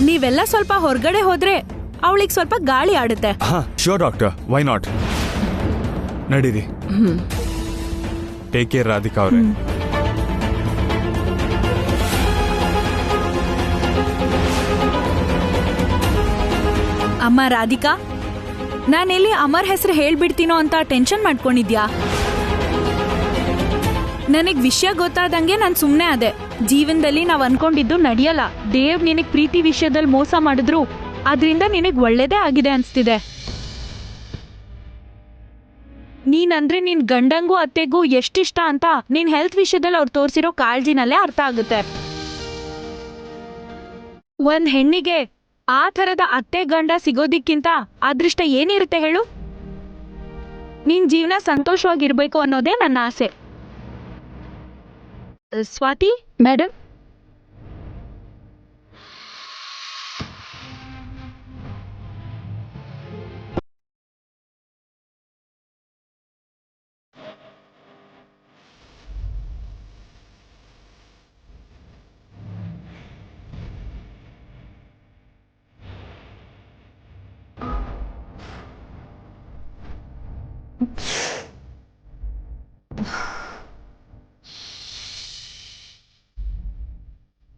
ನೀವೆಲ್ಲ ಸ್ವಲ್ಪ ಹೊರಗಡೆ ಹೋದ್ರೆ ಅವಳಿಗೆ ಸ್ವಲ್ಪ ಗಾಳಿ ಆಡುತ್ತೆ. ಹಾ ಶ್ಯೂರ್ ಡಾಕ್ಟರ್, ವೈ ನಾಟ್. ನಡೀರಿ. ಟೇಕ್ ಕೇರ್ ರಾಧಿಕಾ ಅವರೇ. ಅಮ್ಮ ರಾಧಿಕಾ, ನಾನೆಲ್ಲಿ ಅಮರ್ ಹೆಸರು ಹೇಳ್ಬಿಡ್ತೀನೋ ಅಂತ ಟೆನ್ಷನ್ ಮಾಡ್ಕೊಂಡಿದ್ಯಾ? ನನಗ್ ವಿಷಯ ಗೊತ್ತಾದಂಗೆ ನಾನು ಸುಮ್ಮನೆ ಅದೇ. ಜೀವನದಲ್ಲಿ ನಾವ್ ಅನ್ಕೊಂಡಿದ್ದು ನಡೆಯಲ್ಲ. ದೇವ್ ನಿನಗ್ ಪ್ರೀತಿ ವಿಷಯದಲ್ಲಿ ಮೋಸ ಮಾಡಿದ್ರು ಅದ್ರಿಂದ ನಿನಗ್ ಒಳ್ಳೇದೇ ಆಗಿದೆ ಅನ್ಸ್ತಿದೆ. ನೀನಂದ್ರೆ ನಿನ್ ಗಂಡಂಗೂ ಅತ್ತೆಗೂ ಎಷ್ಟಿಷ್ಟ ಅಂತ ನಿನ್ ಹೆಲ್ತ್ ವಿಷಯದಲ್ಲಿ ಅವ್ರು ತೋರಿಸಿರೋ ಕಾಳಜಿನಲ್ಲೇ ಅರ್ಥ ಆಗುತ್ತೆ. ಒಂದ್ ಹೆಣ್ಣಿಗೆ ಆ ಥರದ ಅತ್ತೆ ಗಂಡ ಸಿಗೋದಿಕ್ಕಿಂತ ಅದೃಷ್ಟ ಏನಿರುತ್ತೆ ಹೇಳು? ನಿನ್ ಜೀವನ ಸಂತೋಷವಾಗಿರ್ಬೇಕು ಅನ್ನೋದೇ ನನ್ನ ಆಸೆ. ಸ್ವಾತಿ ಮೇಡಮ್,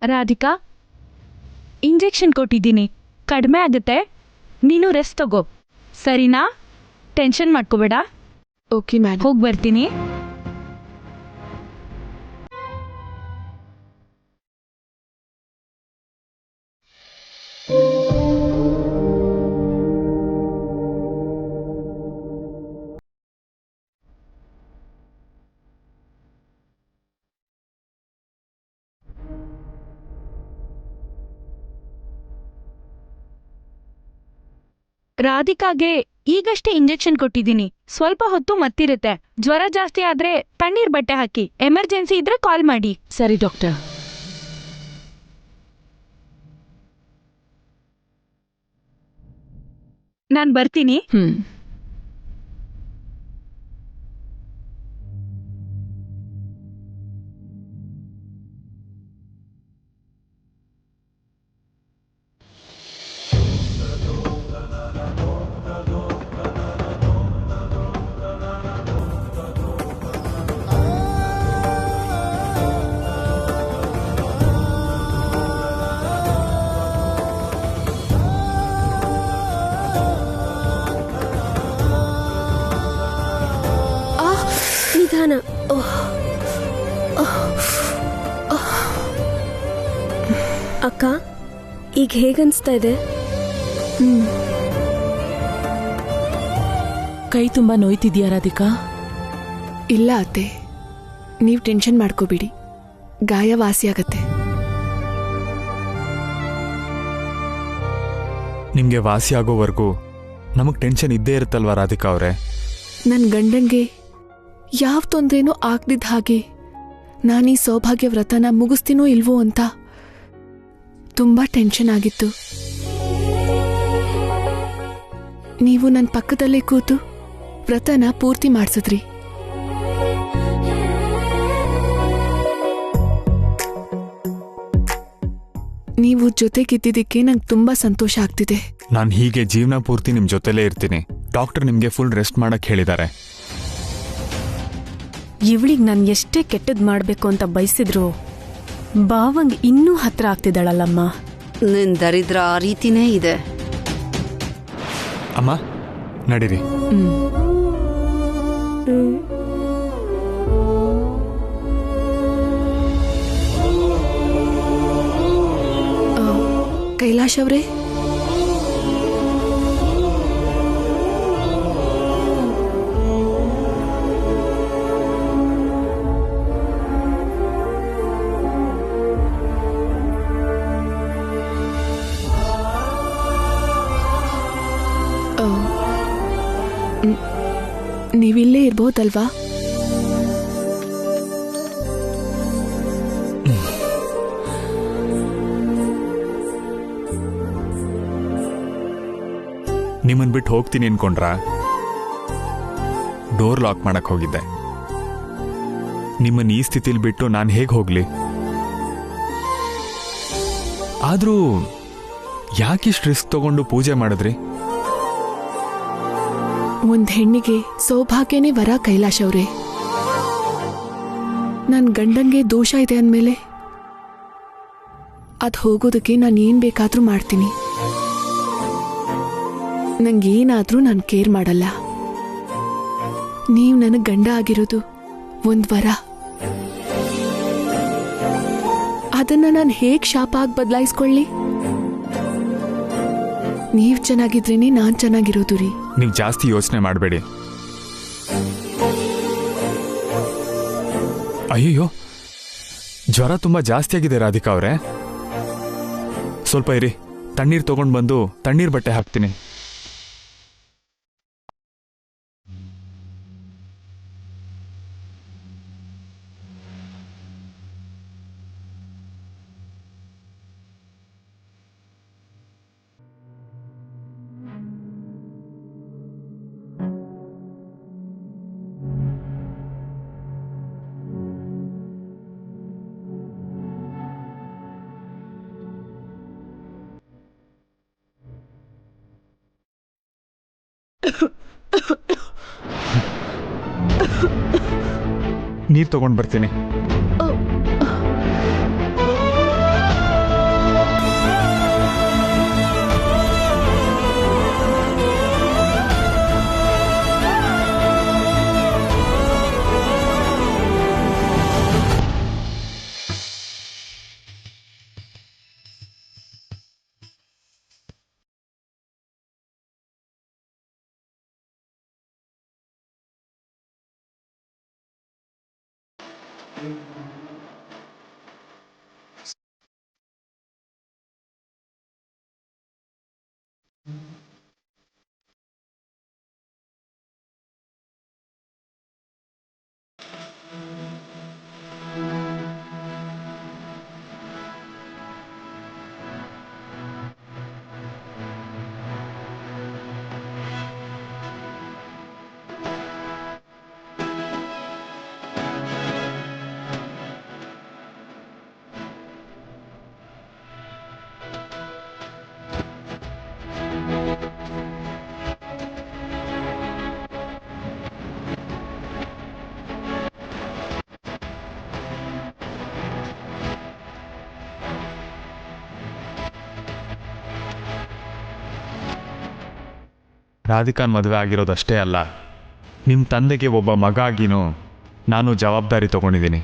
ರಾಧಿಕಾ, ಇಂಜೆಕ್ಷನ್ ಕೊಟ್ಟಿದ್ದೀನಿ, ಕಡಿಮೆ ಆಗುತ್ತೆ. ನೀನು ರೆಸ್ಟ್ ತಗೋ, ಸರಿನಾ? ಟೆನ್ಷನ್ ಮಾಡ್ಕೋಬೇಡ. ಓಕೆ ಮ್ಯಾಮ್, ಹೋಗಿ ಬರ್ತೀನಿ. ರಾಧಿಕಾಗೆ ಈಗಷ್ಟೇ ಇಂಜೆಕ್ಷನ್ ಕೊಟ್ಟಿದ್ದೀನಿ. ಸ್ವಲ್ಪ ಹೊತ್ತು ಮತ್ತಿರುತ್ತೆ. ಜ್ವರ ಜಾಸ್ತಿ ಆದ್ರೆ ತಣ್ಣೀರ್ ಬಟ್ಟೆ ಹಾಕಿ. ಎಮರ್ಜೆನ್ಸಿ ಇದ್ರೆ ಕಾಲ್ ಮಾಡಿ. ಸರಿ ಡಾಕ್ಟರ್. ನಾನ್ ಬರ್ತೀನಿ. ನಿಧಾನ. ಅಕ್ಕ, ಈಗ ಹೇಗನ್ಸ್ತಾ ಇದೆ? ಕೈ ತುಂಬಾ ನೋಯ್ತಿದ್ಯಾ ರಾಧಿಕಾ? ಇಲ್ಲ ಅತ್ತೆ, ನೀವು ಟೆನ್ಷನ್ ಮಾಡ್ಕೋಬೇಡಿ, ಗಾಯ ವಾಸಿಯಾಗತ್ತೆ. ನಿಮ್ಗೆ ವಾಸಿ ಆಗೋವರೆಗೂ ನಮಗ್ ಟೆನ್ಷನ್ ಇದ್ದೇ ಇರುತ್ತಲ್ವಾ ರಾಧಿಕಾ ಅವರೇ? ನನ್ನ ಗಂಡನ್ಗೆ ಯಾವ ತೊಂದ್ರೆನೂ ಆಗ್ದಿದ್ದ ಹಾಗೆ ನಾನೀ ಸೌಭಾಗ್ಯ ವ್ರತನ ಮುಗಿಸ್ತೀನೋ ಇಲ್ವೋ ಅಂತ ತುಂಬಾ ಟೆನ್ಷನ್ ಆಗಿತ್ತು. ನೀವು ನನ್ನ ಪಕ್ಕದಲ್ಲೇ ಕೂತು ವ್ರತನ ಪೂರ್ತಿ ಮಾಡಿಸಿದ್ರಿ. ನೀವು ಜೊತೆಗಿದ್ದಿದ್ದಕ್ಕೆ ನಂಗೆ ತುಂಬಾ ಸಂತೋಷ ಆಗ್ತಿದೆ. ನಾನು ಹೀಗೆ ಜೀವನ ಪೂರ್ತಿ ನಿಮ್ ಜೊತೆಲೇ ಇರ್ತೀನಿ. ಡಾಕ್ಟರ್ ನಿಮ್ಗೆ ಫುಲ್ ರೆಸ್ಟ್ ಮಾಡಕ್ ಹೇಳಿದ್ದಾರೆ. ಇವಳಿಗೆ ನಾನು ಎಷ್ಟೇ ಕೆಟ್ಟದ್ ಮಾಡ್ಬೇಕು ಅಂತ ಬಯಸಿದ್ರು ಬಾವಂಗ್ ಇನ್ನೂ ಹತ್ರ ಆಗ್ತಿದ್ದಾಳಲ್ಲಮ್ಮ. ನಿನ್ ದರಿದ್ರ ಆ ರೀತಿನೇ ಇದೆ. ಅಮ್ಮ ನಡೀರಿ. ಕೈಲಾಶ್ ಅವರೇ, ನೀವಿಲ್ಲೇ ಇರ್ಬೋದಲ್ವಾ? ನಿಮ್ಮನ್ ಬಿಟ್ಟು ಹೋಗ್ತೀನಿ ಅನ್ಕೊಂಡ್ರಾ? ಡೋರ್ ಲಾಕ್ ಮಾಡಕ್ ಹೋಗಿದ್ದೆ. ನಿಮ್ಮನ್ನ ಈ ಸ್ಥಿತಿಲಿ ಬಿಟ್ಟು ನಾನು ಹೇಗೆ ಹೋಗ್ಲಿ? ಆದ್ರೂ ಯಾಕಿಷ್ಟು ರಿಸ್ಕ್ ತಗೊಂಡು ಪೂಜೆ ಮಾಡಿದ್ರಿ? ಒಂದ್ ಹೆಣ್ಣಿಗೆ ಸೌಭಾಗ್ಯನೇ ವರ ಕೈಲಾಶ್ ಅವ್ರೆ. ನನ್ ಗಂಡಂಗೆ ದೋಷ ಇದೆ ಅಂದ್ಮೇಲೆ ಅದ್ ಹೋಗೋದಕ್ಕೆ ನಾನು ಏನ್ ಬೇಕಾದ್ರೂ ಮಾಡ್ತೀನಿ. ನಂಗೇನಾದ್ರೂ ನಾನು ಕೇರ್ ಮಾಡಲ್ಲ. ನೀವ್ ನನಗ್ ಗಂಡ ಆಗಿರೋದು ಒಂದ್ ವರ. ಅದನ್ನ ನಾನು ಹೇಗ್ ಶಾಪ ಆಗಿ ಬದಲಾಯಿಸ್ಕೊಳ್ಳಿ? ನೀವ್ ಚೆನ್ನಾಗಿದ್ರೇನೆ ನಾನ್ ಚೆನ್ನಾಗಿರೋದು ರೀ. ನೀವು ಜಾಸ್ತಿ ಯೋಚನೆ ಮಾಡಬೇಡಿ. ಅಯ್ಯೋ, ಜ್ವರ ತುಂಬಾ ಜಾಸ್ತಿ ಆಗಿದೆ ರಾಧಿಕಾ ಅವರೇ. ಸ್ವಲ್ಪ ಇರಿ, ತಣ್ಣೀರ್ ತಗೊಂಡ್ ಬಂದು ತಣ್ಣೀರ್ ಬಟ್ಟೆ ಹಾಕ್ತೀನಿ. ನೀರ್ ತಗೊಂಡ್ ಬರ್ತೀನಿ. ರಾಧಿಕಾನ್ ಮದುವೆ ಆಗಿರೋದಷ್ಟೇ ಅಲ್ಲ, ನಿಮ್ಮ ತಂದೆಗೆ ಒಬ್ಬ ಮಗ ಆಗಿನೂ ನಾನು ಜವಾಬ್ದಾರಿ ತಗೊಂಡಿದ್ದೀನಿ.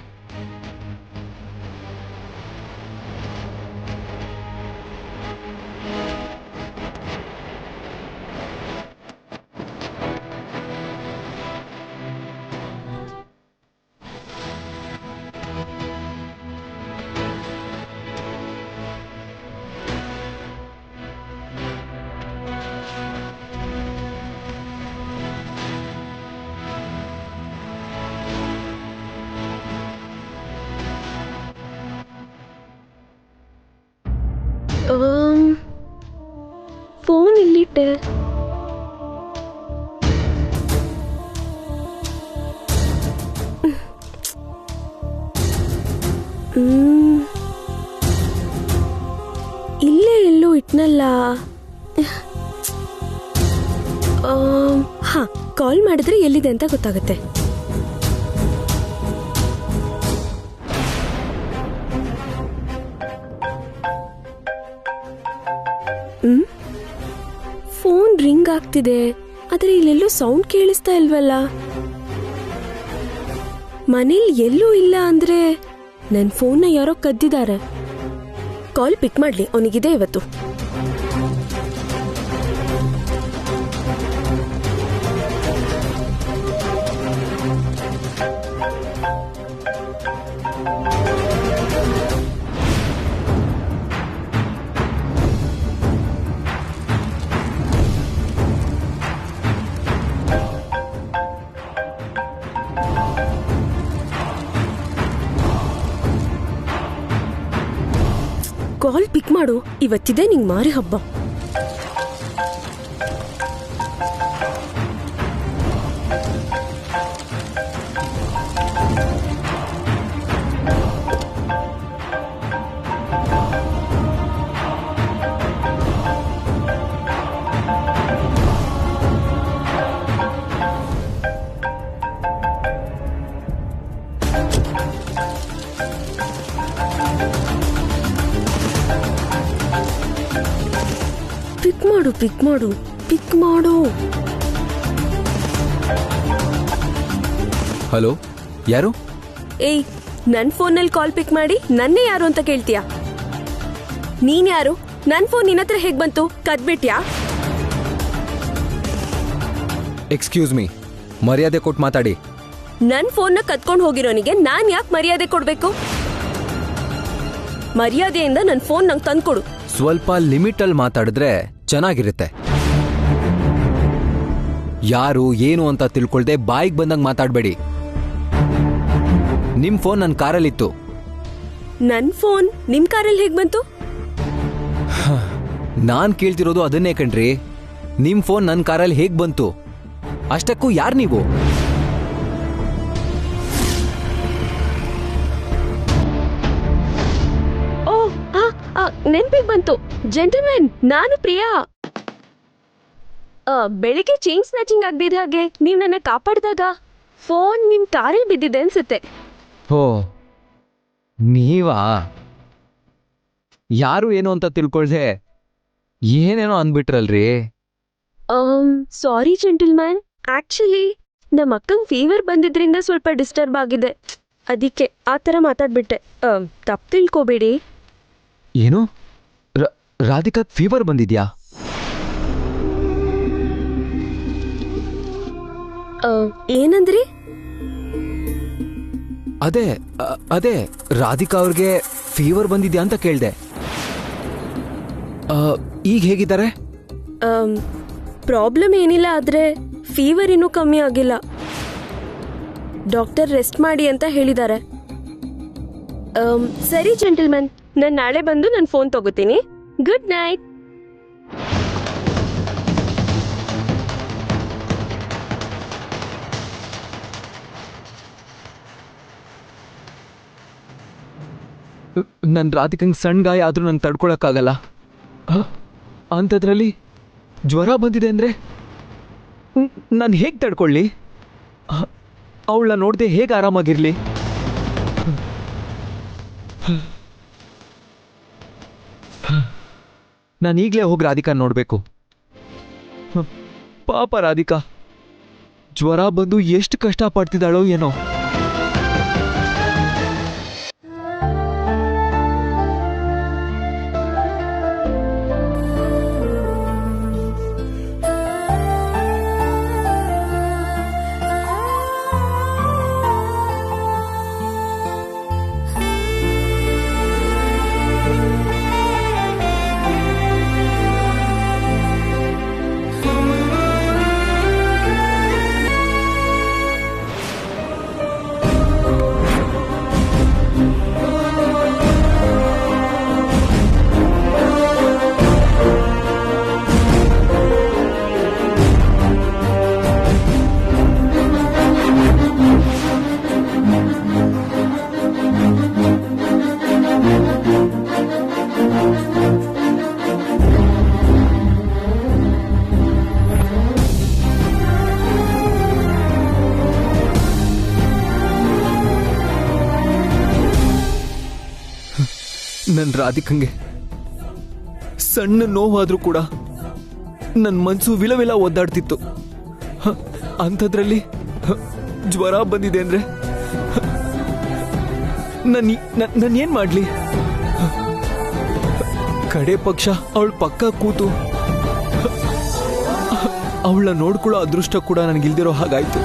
ಫೋನ್ ಇಲ್ಲಿಟ್ಟೆ. ಇಲ್ಲೇ ಎಲ್ಲೂ ಇಟ್ನಲ್ಲ. ಹಾ, ಕಾಲ್ ಮಾಡಿದ್ರೆ ಎಲ್ಲಿದೆ ಅಂತ ಗೊತ್ತಾಗುತ್ತೆ. ಫೋನ್ ರಿಂಗ್ ಆಗ್ತಿದೆ, ಆದ್ರೆ ಇಲ್ಲೆಲ್ಲೂ ಸೌಂಡ್ ಕೇಳಿಸ್ತಾ ಇಲ್ವಲ್ಲ. ಮನೇಲಿ ಎಲ್ಲೂ ಇಲ್ಲ ಅಂದ್ರೆ ನನ್ನ ಫೋನ್ನ ಯಾರೋ ಕದ್ದಿದ್ದಾರೆ. ಕಾಲ್ ಪಿಕ್ ಮಾಡ್ಲಿ, ಅವನಿಗಿದೆ ಇವತ್ತು. ಕಾಲ್ ಪಿಕ್ ಮಾಡು, ಇವತ್ತಿದೆ ನಿಂಗೆ ಮಾರಿ ಹಬ್ಬ. ಪಿಕ್ ಮಾಡು ಪಿಕ್ ಮಾಡು ಪಿಕ್ ಮಾಡು. ಹಲೋ, ಯಾರು? ಏಯ್, ನನ್ ಫೋನಲ್ಲಿ ಕಾಲ್ ಪಿಕ್ ಮಾಡಿ ನನ್ನೇ ಯಾರು ಅಂತ ಕೇಳ್ತೀಯಾ? ನೀನ್ ಯಾರು? ನನ್ ಫೋನ್ ನಿನ್ನ ಹತ್ರ ಹೇಗ್ ಬಂತು? ಕದ್ಬಿಟ್ಯಾ? ಎಕ್ಸ್ಕ್ಯೂಸ್ ಮೀ, ಮರ್ಯಾದೆ ಕೊಟ್ಟು ಮಾತಾಡಿ. ನನ್ ಫೋನ್ನ ಕತ್ಕೊಂಡು ಹೋಗಿರೋನಿಗೆ ನಾನ್ ಯಾಕೆ ಮರ್ಯಾದೆ ಕೊಡ್ಬೇಕು? ಮರ್ಯಾದೆಯಿಂದ ನನ್ ಫೋನ್ ನಂಗೆ ತಂದ್ಕೊಡು. ಸ್ವಲ್ಪ ಲಿಮಿಟಲ್ಲಿ ಮಾತಾಡಿದ್ರೆ ಚೆನ್ನಾಗಿರುತ್ತೆ. ಯಾರು ಏನು ಅಂತ ತಿಳ್ಕೊಳ್ದೆ ಬಾಯಿಗೆ ಬಂದಂಗೆ ಮಾತಾಡಬೇಡಿ. ನಿಮ್ ಫೋನ್ ನನ್ನ ಕಾರಲ್ಲಿತ್ತು. ನನ್ ಫೋನ್ ನಿಮ್ ಕಾರಲ್ಲಿ ಹೇಗ್ ಬಂತು? ನಾನ್ ಕೇಳ್ತಿರೋದು ಅದನ್ನೇ ಕಣ್ರಿ. ನಿಮ್ ಫೋನ್ ನನ್ನ ಕಾರಲ್ಲಿ ಹೇಗ್ ಬಂತು? ಅಷ್ಟಕ್ಕೂ ಯಾರು ನೀವು? ಓ, ನೆನ್ಪಿಗ್ ಬಂತು. ಜೆಂಟಲ್ಮೆನ್, ನಾನು ಪ್ರಿಯಾ. ಬೆಳಿಗ್ಗೆ ಚೈನ್ ಸ್ನ್ಯಾಚಿಂಗ್ ಆಗ್ದಿದ ಹಾಗೆ ನೀವ್ ನನ್ನ ಕಾಪಾಡಿದಾಗ ಫೋನ್ ನಿಮ್ ಕಾರಲ್ಲಿ ಬಿದ್ದಿದೆ ಅನ್ಸುತ್ತೆ. ಓ, ನೀವಾ? ಯಾರು ಏನು ಅಂತ ತಿಳ್ಕೊಳ್ದೆ ಏನೇನೋ ಅಂದ್ಬಿಟ್ರಲ್ರಿ. ಸಾರಿ ಜೆಂಟಲ್ಮ್ಯಾನ್, ಆಕ್ಚುಲಿ ನಮ್ಮ ಅಕ್ಕಂಗ್ ಫೀವರ್ ಬಂದಿದ್ರಿಂದ ಸ್ವಲ್ಪ ಡಿಸ್ಟರ್ಬ್ ಆಗಿದೆ, ಅದಕ್ಕೆ ಆ ಥರ ಮಾತಾಡ್ಬಿಟ್ಟೆ. ತಪ್ಪು ತಿಳ್ಕೊಬೇಡಿ. ಏನು? ರಾಧಿಕಾ ಫೀವರ್ ಬಂದಿದ್ಯಾ? ಏನಂದ್ರಿ? ಅದೇ ರಾಧಿಕಾ ಅವ್ರಿಗೆ ಫೀವರ್ ಬಂದಿದ್ಯಾ ಅಂತ ಕೇಳ್ದೆ. ಈಗ ಹೇಗಿದ್ದಾರೆ? ಪ್ರಾಬ್ಲಮ್ ಏನಿಲ್ಲ, ಆದ್ರೆ ಫೀವರ್ ಇನ್ನೂ ಕಮ್ಮಿ ಆಗಿಲ್ಲ. ಡಾಕ್ಟರ್ ರೆಸ್ಟ್ ಮಾಡಿ ಅಂತ ಹೇಳಿದ್ದಾರೆ. ಸರಿ ಜೆಂಟಲ್ಮನ್, ನಾನು ನಾಳೆ ಬಂದು ನನ್ನ ಫೋನ್ ತಗೋತೀನಿ. Good night. ನನ್ನ ರಾಧಿಕಂಗೆ ಸಣ್ಣ ಗಾಯ ಆದರೂ ನಂಗೆ ತಡ್ಕೊಳಕ್ಕಾಗಲ್ಲ. ಅಂಥದ್ರಲ್ಲಿ ಜ್ವರ ಬಂದಿದೆ ಅಂದರೆ ನಾನು ಹೇಗೆ ತಡ್ಕೊಳ್ಳಿ? ಅವಳನ್ನ ನೋಡದೆ ಹೇಗೆ ಆರಾಮಾಗಿರಲಿ? ನಾನು ಈಗಲೇ ಹೋಗಿ ರಾಧಿಕಾ ನೋಡಬೇಕು. ಪಾಪ ರಾಧಿಕಾ ಜ್ವರ ಬಂದು ಎಷ್ಟು ಕಷ್ಟಪಡ್ತಿದ್ದಾಳೋ ಏನೋ. ನನ್ನ ರಾಧಿಕಂಗೆ ಸಣ್ಣ ನೋವಾದ್ರೂ ಕೂಡ ನನ್ನ ಮನಸ್ಸು ವಿಲವಿಲ ಒದ್ದಾಡ್ತಿತ್ತು. ಅಂಥದ್ರಲ್ಲಿ ಜ್ವರ ಬಂದಿದೆ ಅಂದ್ರೆ ನಾನೇನ್ ಮಾಡ್ಲಿ? ಕಡೆ ಪಕ್ಷ ಅವಳ ಪಕ್ಕ ಕೂತು ಅವಳನ್ನ ನೋಡ್ಕೊಳ್ಳೋ ಅದೃಷ್ಟ ಕೂಡ ನನಗಿಲ್ದಿರೋ ಹಾಗಾಯ್ತು.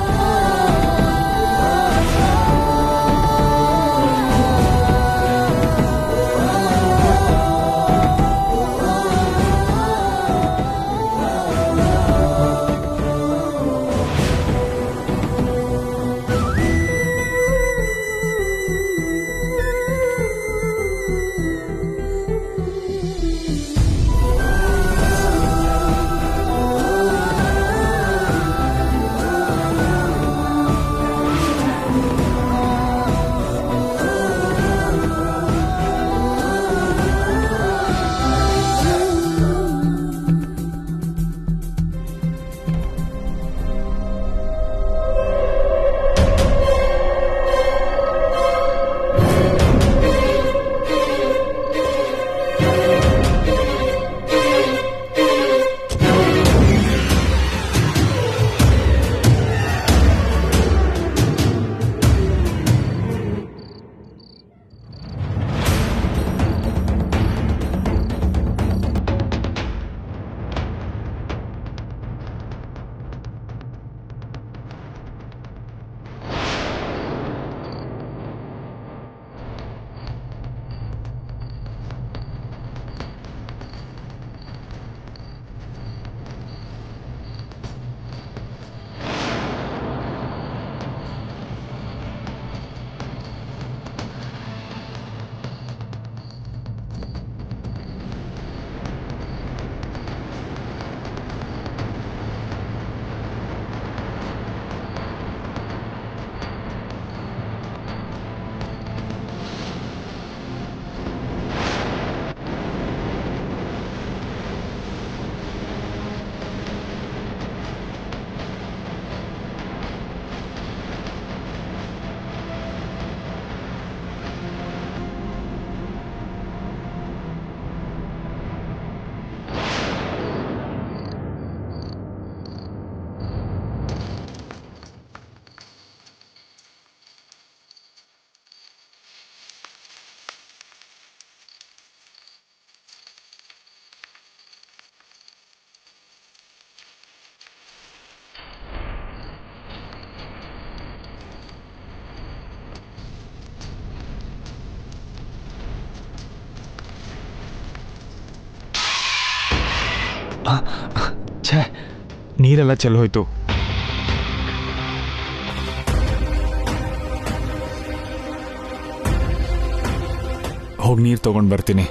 ಛೇ, ನೀರೆಲ್ಲ ಚೆಲ್ಲೋಯ್ತು. ಹೋಗಿ ನೀರು ತಗೊಂಡು ಬರ್ತೀನಿ.